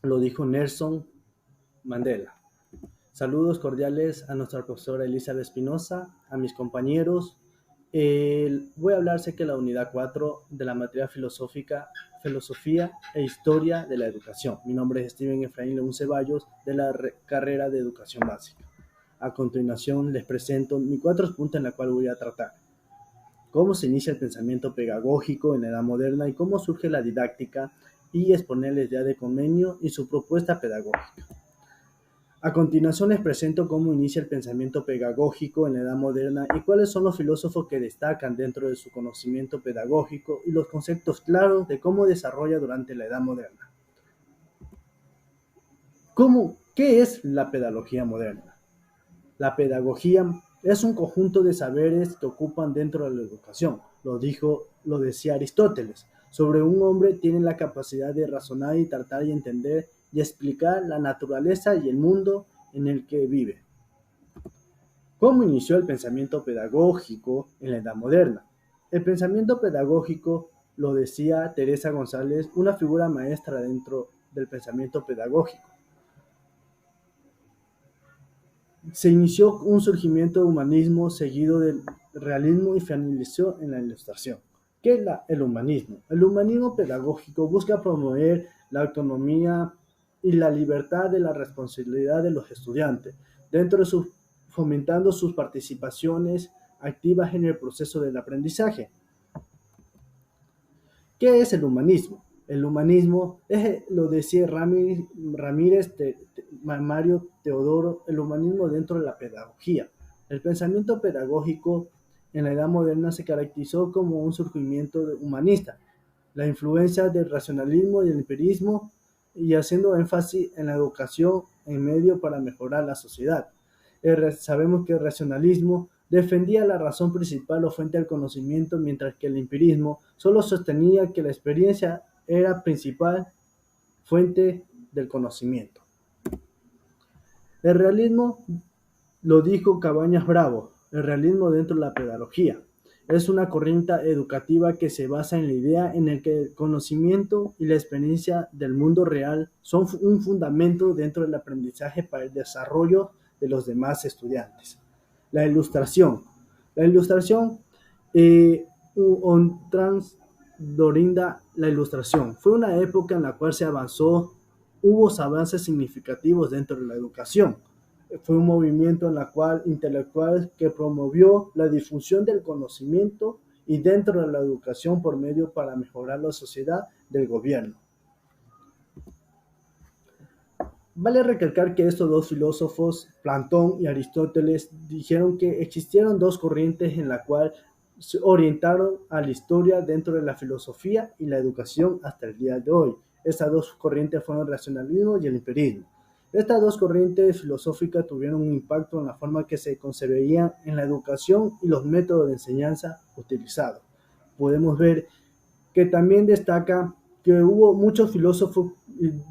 lo dijo Nelson Mandela. Saludos cordiales a nuestra profesora Elizabeth Espinosa, a mis compañeros. Voy a hablar acerca de la unidad 4 de la materia filosófica, filosofía e historia de la educación. Mi nombre es Steven Efraín León Ceballos, de la carrera de educación básica. A continuación les presento mis 4 puntos en los cuales voy a tratar. Cómo se inicia el pensamiento pedagógico en la edad moderna y cómo surge la didáctica, y exponer la idea de Conmenio y su propuesta pedagógica. A continuación les presento cómo inicia el pensamiento pedagógico en la edad moderna y cuáles son los filósofos que destacan dentro de su conocimiento pedagógico y los conceptos claros de cómo desarrolla durante la edad moderna. ¿Qué es la pedagogía moderna? La pedagogía es un conjunto de saberes que ocupan dentro de la educación. Lo decía Aristóteles. Sobre un hombre tiene la capacidad de razonar y tratar y entender y explicar la naturaleza y el mundo en el que vive. ¿Cómo inició el pensamiento pedagógico en la edad moderna? El pensamiento pedagógico, lo decía Teresa González, una figura maestra dentro del pensamiento pedagógico. Se inició un surgimiento de humanismo seguido del realismo y finalizó en la ilustración. ¿Qué es el humanismo? El humanismo pedagógico busca promover la autonomía y la libertad de la responsabilidad de los estudiantes, fomentando sus participaciones activas en el proceso del aprendizaje. ¿Qué es el humanismo? El humanismo lo decía Mario Teodoro, el humanismo dentro de la pedagogía. El pensamiento pedagógico en la edad moderna se caracterizó como un surgimiento humanista, la influencia del racionalismo y del empirismo, y haciendo énfasis en la educación en medio para mejorar la sociedad. Sabemos que el racionalismo defendía la razón principal o fuente del conocimiento, mientras que el empirismo solo sostenía que la experiencia era principal fuente del conocimiento. El realismo, lo dijo Cabañas Bravo, el realismo dentro de la pedagogía. Es una corriente educativa que se basa en la idea en el que el conocimiento y la experiencia del mundo real son un fundamento dentro del aprendizaje para el desarrollo de los demás estudiantes. La ilustración. La ilustración, Dorinda, la ilustración. Fue una época en la cual hubo avances significativos dentro de la educación. Fue un movimiento en la cual intelectual que promovió la difusión del conocimiento y dentro de la educación por medio para mejorar la sociedad del gobierno. Vale recalcar que estos dos filósofos, Platón y Aristóteles, dijeron que existieron dos corrientes en la cual se orientaron a la historia dentro de la filosofía y la educación hasta el día de hoy. Estas dos corrientes fueron el racionalismo y el empirismo. Estas dos corrientes filosóficas tuvieron un impacto en la forma que se concebían en la educación y los métodos de enseñanza utilizados. Podemos ver que también destaca que hubo muchos filósofos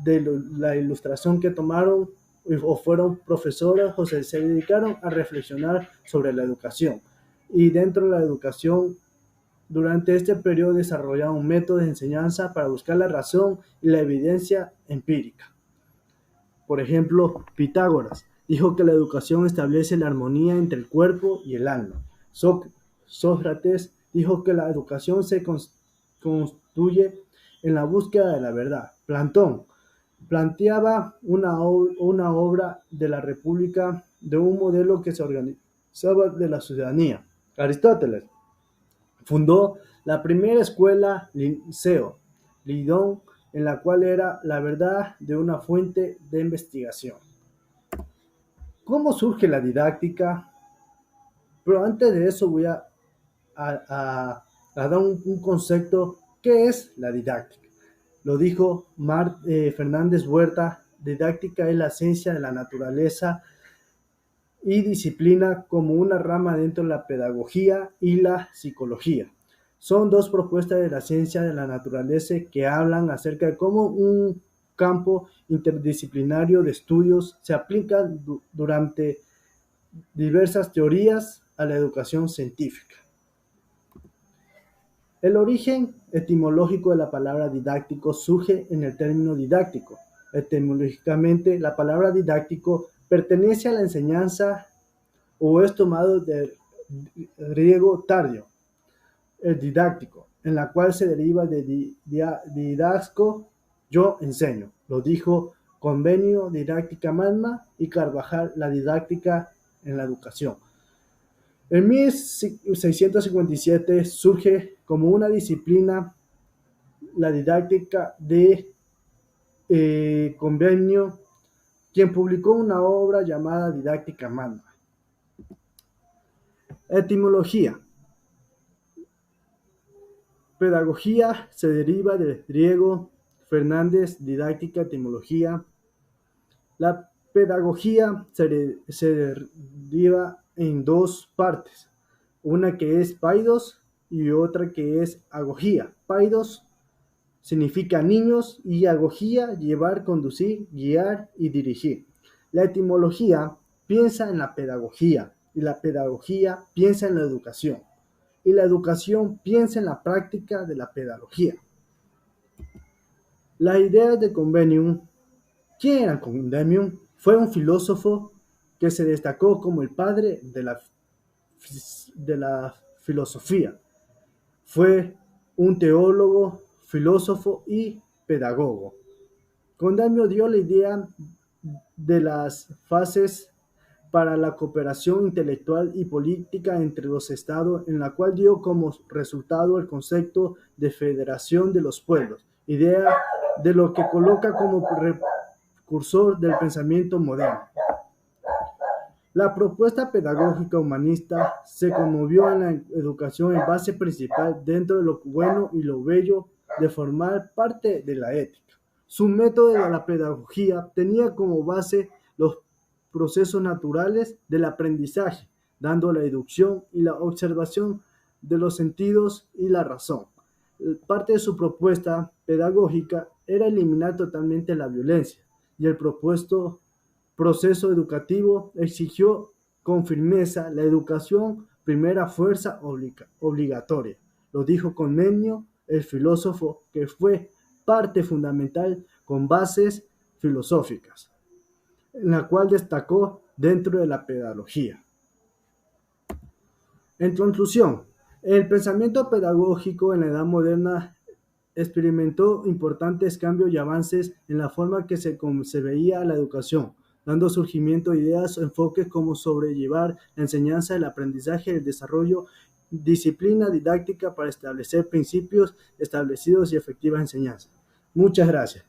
de la ilustración que tomaron o fueron profesores o se dedicaron a reflexionar sobre la educación. Y dentro de la educación, durante este periodo desarrollaron métodos de enseñanza para buscar la razón y la evidencia empírica. Por ejemplo, Pitágoras dijo que la educación establece la armonía entre el cuerpo y el alma. Sócrates dijo que la educación se construye en la búsqueda de la verdad. Platón planteaba una obra de la república de un modelo que se organizaba de la ciudadanía. Aristóteles fundó la primera escuela liceo, Lidón, en la cual era la verdad de una fuente de investigación. ¿Cómo surge la didáctica? Pero antes de eso voy a dar un concepto. ¿Qué es la didáctica? Lo dijo Fernández Huerta: didáctica es la ciencia de la naturaleza y disciplina como una rama dentro de la pedagogía y la psicología. Son dos propuestas de la ciencia de la naturaleza que hablan acerca de cómo un campo interdisciplinario de estudios se aplica durante diversas teorías a la educación científica. El origen etimológico de la palabra didáctico surge en el término didáctico, Etimológicamente, la palabra didáctico pertenece a la enseñanza o es tomado del griego tardio, el didáctico, en la cual se deriva de didasco, yo enseño. Lo dijo Convenio Didáctica Magna y Carvajal, la didáctica en la educación. En 1657 surge como una disciplina la didáctica de Convenio, quien publicó una obra llamada Didáctica Magna. Etimología. Pedagogía se deriva del griego Fernández, didáctica, etimología. La pedagogía se deriva en dos partes, una que es paidos y otra que es agogía. Paidos significa niños y agogía, llevar, conducir, guiar y dirigir. La etimología piensa en la pedagogía y la pedagogía piensa en la educación y la educación piensa en la práctica de la pedagogía. La idea de Convenium. ¿Quién era Convenium? Fue un filósofo que se destacó como el padre de la filosofía. Fue un teólogo, filósofo y pedagogo. Convenium dio la idea de las fases para la cooperación intelectual y política entre los estados, en la cual dio como resultado el concepto de federación de los pueblos, idea de lo que coloca como precursor del pensamiento moderno. La propuesta pedagógica humanista se conmovió en la educación en base principal dentro de lo bueno y lo bello de formar parte de la ética. Su método de la pedagogía tenía como base los procesos naturales del aprendizaje, dando la inducción y la observación de los sentidos y la razón. Parte de su propuesta pedagógica era eliminar totalmente la violencia, y el propuesto proceso educativo exigió con firmeza la educación primera fuerza obligatoria. Lo dijo Convenio, el filósofo que fue parte fundamental con bases filosóficas, en la cual destacó dentro de la pedagogía. En conclusión, el pensamiento pedagógico en la Edad Moderna experimentó importantes cambios y avances en la forma que se concebía la educación, dando surgimiento a ideas o enfoques como sobrellevar la enseñanza, el aprendizaje, el desarrollo, disciplina didáctica para establecer principios establecidos y efectivas enseñanzas. Muchas gracias.